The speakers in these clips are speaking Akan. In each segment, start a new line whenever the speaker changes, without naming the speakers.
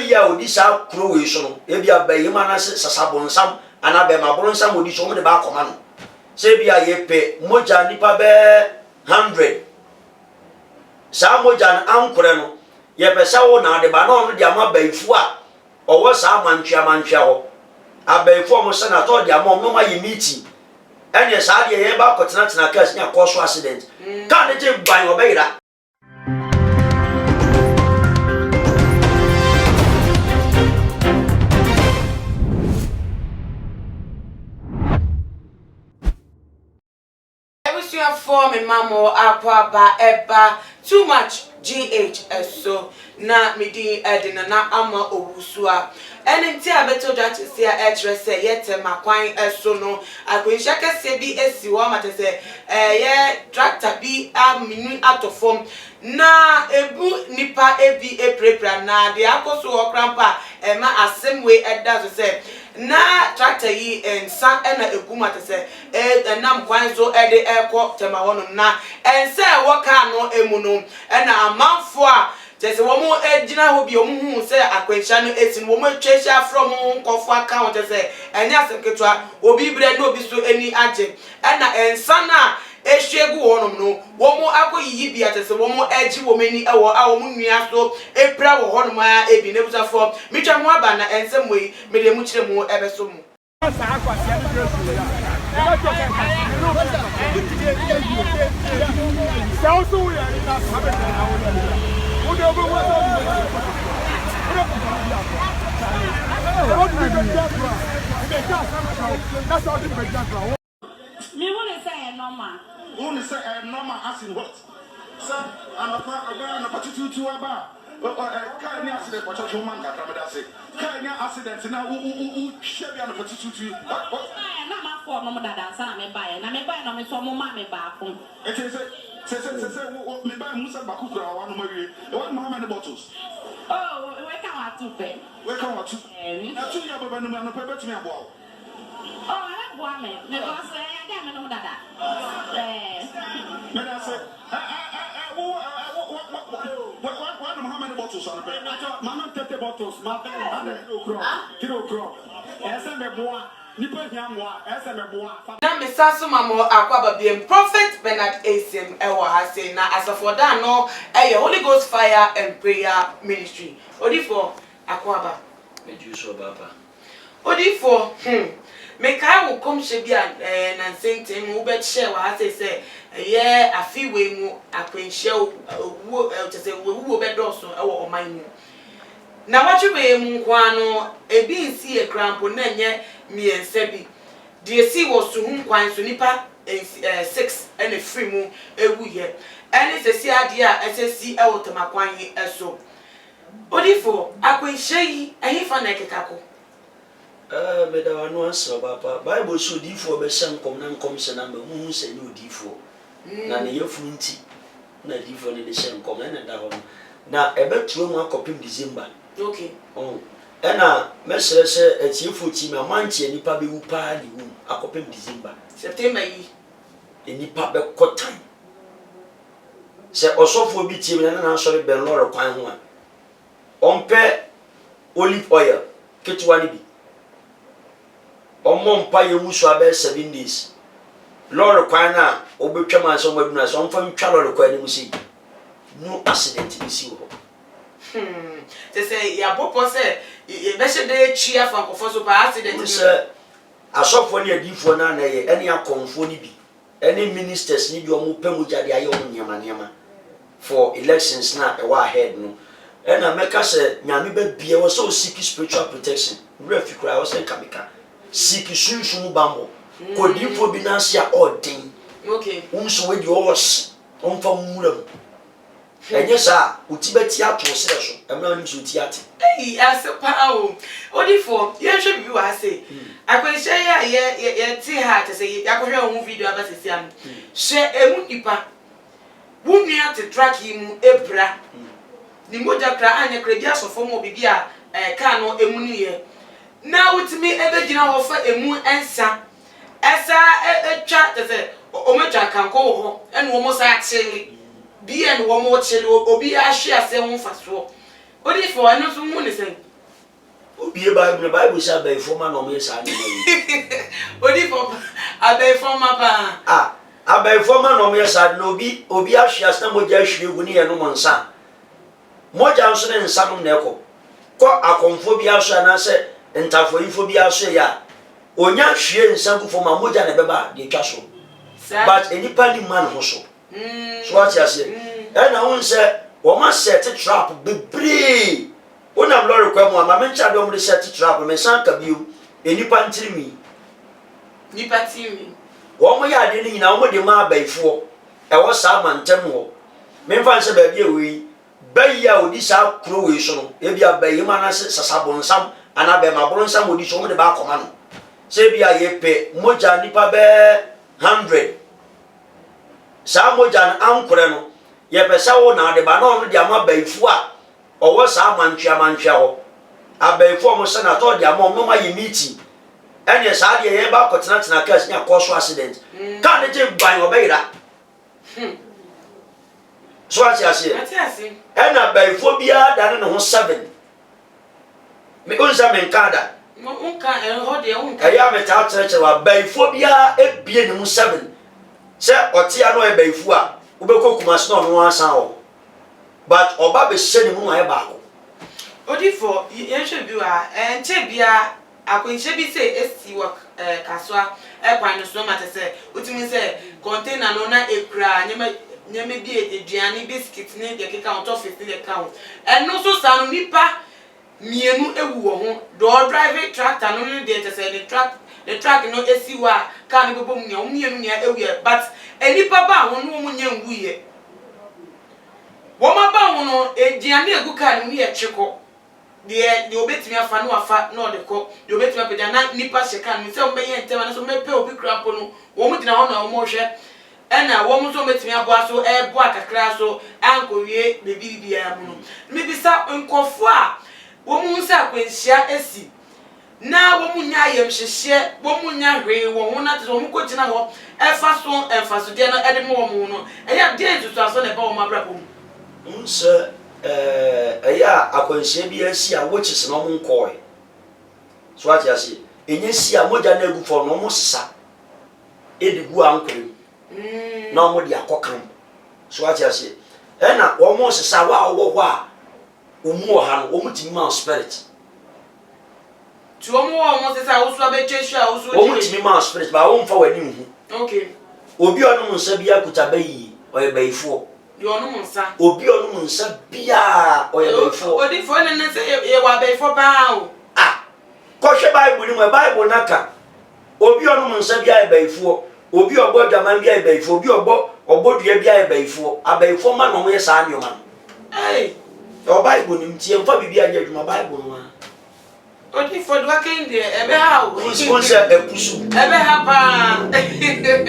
ya odi sa kuro we so no e bia ba yema na sasabonsam ana be ma bronsam odi so mo de ba akoma no se bia ye pe moja nipa be 100 sa moja ankore no ye pesa wo na de ba no no de ama baifu a owo sa mantwa ho abaifu mo se na to de ama no ma ye meeting ene sa de ye ba kotena tena case nya cause accident ka de je ban obeyira.
For me mamo aquaba eba too much GH so na midi edina na ama owusua enti abeto that say etre say yete makwan eso no akwenhya kese bi esi wo matese ye tractor bi aminu atofom na ebu nipa ebi eprepra na de akoso okrampa ema asemwe eda so say na tractor yi ensa na egumatese enam kwan so ede ekọ tema wono na ense woka no emu no na amanfo a tese wo mo ejina ho bi omu hu se akwanhya no esin wo mo twehia from nkofo account tese enya seketwa obi bre na obi so eni age na ensa na ehwegu wonom no wo mo akoyiyi bia tese wo mo eji wo meni ewo a wo mo nua so epra wo honom a ebi nebusa fo mitwa mo aba na ensem we me de mu kire mu ebeso mu
Me want to say normal.
Only say normal as in what? Sir, I'm a particular about. Can you accident for church woman that I'm say? Can you accident now? Who share on a particular? What?
I am not for no that I'm a buyer, and I'm a buyer, I'm a mamma back home.
It is a me buy Musa Bakura, one Marie, one Mohammed bottles.
Oh, where can I to pay?
Where can I to? Now, 2 years ago, I'm a paper to me about.
Oh, I have one man. Because I can't know that.
Then I said, what Mohammed bottles on the bed? Mamma 30 bottles, my bed, kilo crop. As I'm a boy, Nipper Yamwa, as I'm a boy.
Na misaso mamo akwaba biem Prophet Bernard ACM ewa hase na asafo da no Holy Ghost Fire and Prayer Ministry odifo akwaba
Mejuso baba
odifo me kai wo kom hye bia na sentem wo be che wa hase se ye afiwe mu akwenhye wo tese wo be doso ewo oman mu na watwe mu nkwa no ebi nsi e krampo na nye miensa bi de si wo so hu kwan so nipa 6 and free mu ewu ye ene sesi ade a esesi ewo temakwan eso odifo akwenhye yi ehifa na ekekako
me da wanu ansa baba Bible so difo be shankom na nkom se na mu se ni odifo na ne yefunti na difo ne de shankom na da ho na ebetuo mu akopim December.
Okay.
Oh. Ena mesere se etiefo ti me amanche nipa be wu pa ni wu akopim December.
September yi
Enipa be kotan. Se osofo bi ti me na sori ben lore kwan ho a. Ompe olive oil ketwa ni bi. Omompa ye wusu abe 7 days. Lord kwan na obetwa man so maduna so omfa ntwa lord kwan ni musi. No accident ni si ho.
They say ya popo say e be she dey chia fa nkofo so pa accident ni.
Say asofo ni adifo na na ye ene akonfo ni bi. Any ministers ni bi omo pemu jade aye omo niama for elections na e wa ahead no. Ena meka say nyame ba bia wo so seek spiritual protection. Refi kra wo say kamika. Seek sunsun bambo. Kodifo bi na sia odin.
Okay.
Unso we di os onfa muram. Enye sa utibeti ato sere so. Emra nim so tiate.
Hey, asepa o. Odifo, ye hwe bibi wa say. Akwenhye ya ye ti ha te say yakohwe ohun video abasisi am. Hwe emu nipa. Wunua te track mu ebra. Ni moja kra anya kra bi asofo mo bibi a ka no emu ni ye. Na wutimi ebegina ho fa emu ensa. Esa etwa te say ometwa kanko ho ene wo mo sa achele. Bi en wo mo chele obi a hwe ase ho fa so. Odifo anu so mu ni say
Obi Bible say be former no me say
Odi for abe former pa.
Ah, abe former no me say no obi ahwe asna moja ahwe gu ne ye no monsa. Moja nso ne nsa no na ekọ. Ko akonfo bi ahwe na se ntafo yifo bi ahwe ya. Onya hwe nsa gu former moja na beba de twa so. But enipa ni man ho so. So what you say? And I won't say, "What must set a trap be brave." When I'm Lord require my mention, I don't set a trap. My son can you, and you pan to me.
Nipa timi.
One way I didn't know what the ma by four. I was Salman Temo. Men fancy baby away. Bay ya this out Croatian. If you are by him and I said Sasabon some, and I bear my bronze with this on the back of man. Say be a ye pay Moja Nipa bear 100. Sa Moja uncle no. Ye pesa wo na de ba na onu de ama baifo a owo sa mantwa ho abaifo mo se na to de ama mo ma ye meeting ene sa de ye ba kotena tena case nya cause accident ka de je ban obeyira so ati ase ene baifo bia da ne ho 7 me onza men kada
unka ho de unka
ya me ta tere wa baifo bia ebie ne mu 7 se otia no e baifo a ubeko kumasno no ansan o but oba be hye ne mu aye baako
odi for yenhwe bi wa enche bia akwenche bi say esi work kaswa kwan no so mate say utimi say container no na ekura nyeme bi eduane biscuit ne de keka on top 15 account eno so sa no nipa mienu ewu wo ho do drive tractor no ne de say the truck no esi wa ka ne bobom nya omienu nya ewie but enipa ba ho no mu nya nwuye wo ma ba ho no ediane egu ka ne mu ye tweko de obetimi afa no afa no de ko de obetimi apeda na nipa sheka no se o be ye ntema na so me pe obi krapo no wo mu dina ho na wo mo hwe ena wo mu so betimi aboa so ebo akakra so ankowie be bibia mu no me bisa nkofo a wo mu nsa kwenhia esi na wo munya yem hyehye wo munya hwe wo ho na te wo ko gina ho efa so de no ede mo wo mu no eya de ntutu aso na ba wo mabra bom
nse eya akwanhia bi asi a wo chise no mo nkoi so ati ase enye si a moja na egu fo no mo sisa edigu ankwem na mo de akokam so ati ase na wo mo sisa wa wo ho a omu ha no wo mutimi ma spirit
tuomo wo se sa wo so abetwehwe a wo so
wo mutimi ma spirit ba wo mfa wani hu
okay
obi onu nsa bia kuta bayi oye bayifo
de onu nsa
obi onu nsa bia oye bayifo
odi fo ne se ye wa bayifo ba o
ko hwe bible ni mo bible naka obi onu nsa bia bayifo obi ogbo adwaman bia bayifo obi ogbo dua bia bayifo abayifo ma no mo ye sa anyoma o bible ni mtie mfa bibia anya adwuma bible no
odi for do kende ebe ha o
sponsor epusu
ebe ha pa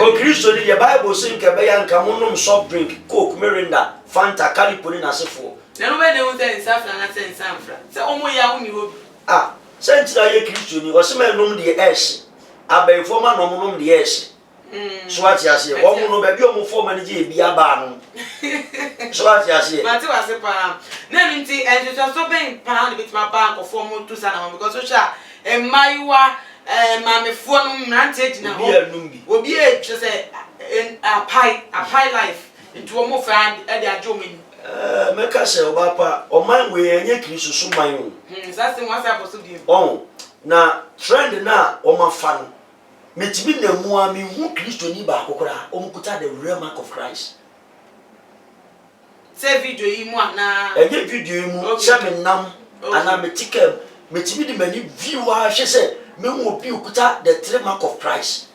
o Kristo ni the bible say nke be ya nka monnom soft drink coke mirinda fanta calipoli na sefo
na no be de won say insafra na say insamfra say omo ya hu ni hobi
sentira ye Kristo ni o se me nom de esh abaifo ma nom de esh so ati ase wo mu no be bi o mu fo ma ni je bi aba no so ati ase
mati wase pa na nti enjo so ben pa na bitima ba ko fo mu tu sana because so sha emaiwa mamefo no mrante dina ho obi e twe se a pie life nti wo mo fa e de ajomani
meka se oba pa o man we enye Kristo so man o
sase mo asa boso bi
na trend na o ma fa no metimi na mu a mi hu Kristo ni ba akokora o mkuta the real mark of Christ
se video yi mu ana
enye video yi mu se me nam ana metike metimi di mani view a hwe se me hu obi okuta the true mark of Christ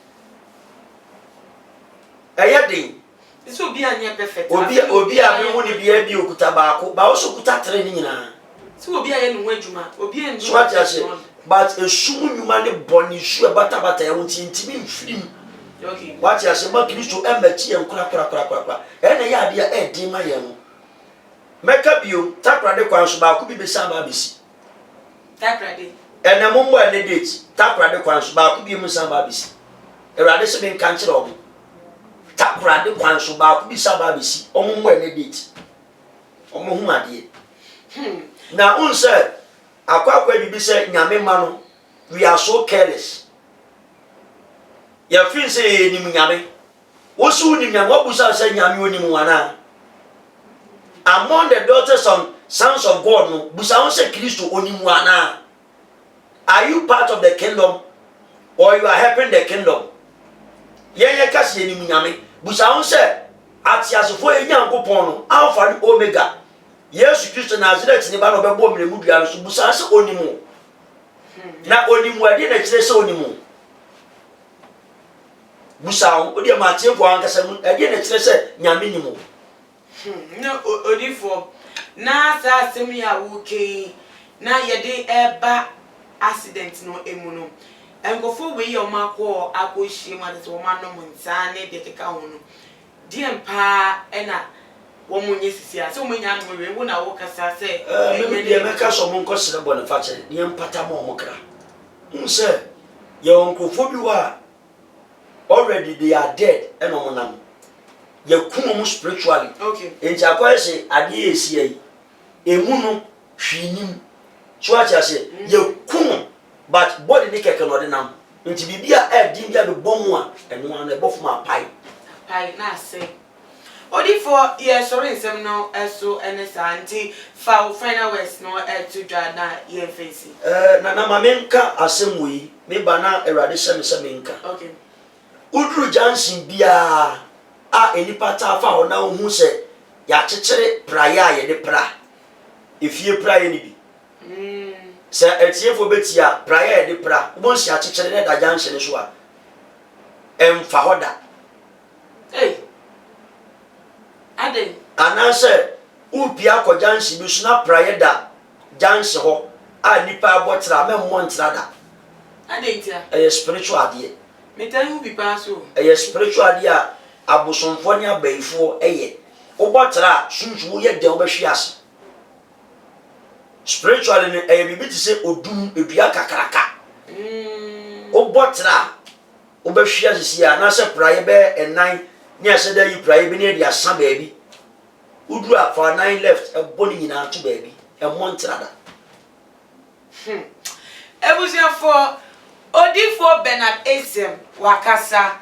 din
so obi anya perfect
obi a me hu ni bia bi okuta ba ko ba o so okuta tre ni nyina
so obi aye no adwuma obi en
so what you say but esum nyuma ne boni su bata ya wonti ntimi mfirim
okay
what you say ma Kristo emati en kura ene ya de e din ma ye no meka bio takrade kwan so ba ko bi besa ba besi
takrade
ene mo mo ene date takrade kwan so ba ko bi mu san ba besi erade se ben kan kire o takrade kwan so ba ko bi sa ba besi o mo ene date o mo hu ade na unse akwa bibi say nyame ma no we are so careless ya feel say ni nyame wo su ni nyame wo busa say nyame oni mu wana among the daughters and sons of God no busa won say Christo oni mu wana. Are you part of the kingdom or you are helping the kingdom? Ye kasi ni nyame busa won say atiasofo enyankopon no alpha and omega Yesu Kristo Nazareth ni ba no bebo mremu dua so busa se onimu na onimu ade na kire se onimu busa won odi ma tiefo ankasa mu ade na kire se nyame nimu
no odifo na sa asem ya wuke na yede eba accident no emu no enkofo we yo makọ akohie ma de so ma no munsa ne de keka ho no die mpa ena wo munye sisi a so munya no we wo na wo kasa se
me de meka so mon ko sere bo ne fa che ne mpata mo mo kra nse ye onkofo bi wa already they are dead eno mo nam ye kumo mu spiritually
okay
enti akoyese ade esi yi emu no hwinim so acha se ye kumo but body ne keke no de nam nti bibia e din bia be bomu a eno an e bofo ma pai
na say odi for ye sorry nsem no eso enesa anti fa final words no to dwa na ye face
na mamenka asem wi me bana erade se menka
okay
udru jansin bia a enipa ta fa ho na hu se ya chechire praya ye de pra efie praya ni bi se etiefo betia praya ye de pra bo nsi a chechire ne da jansin so a emfa hoda
ade
anase upia ko jansin bi so na praya da jansin ho a nipa abotra me mo ntrada
ade ntia
spiritual ade
metan hu bi pa so
spiritual ade a abosomfo ne abaifo obotra sunsu ye de obehwiase spiritually ne bibi ti se odum edua kakraka obotra obehwiase sia na se praye be enan ne ase da yi praye bi ne dia sa baabi udu afa 9 left eboni nyina to baabi montrada
ebusia for odifo Bernard Esem wakasa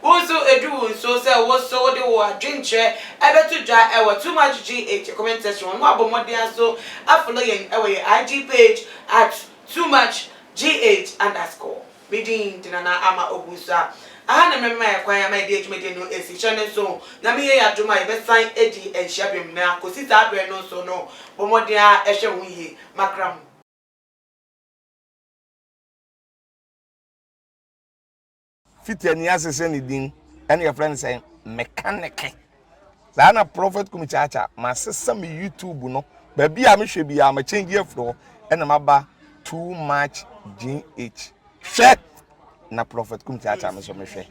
wozo edu so se woso de wo adwenche ebetu dwa e wo too much GH comment section no abomodian so afolo yen e we IG page at too much GH_. Bidin dinana ama obusa aha na memma ya kwan ya mai de adwumade no esi channel so na me ye adwuma e be sign edi enhia bem na kosita abre no so no bomodian ehwe hu yi makram
fitiani asese ni din and your friend say mechanic na prophet kumichacha ma sesa me YouTube no ba bia me hwe bia ma change afro and ma ba too much GH hwe na prophet kumichacha me so me hwe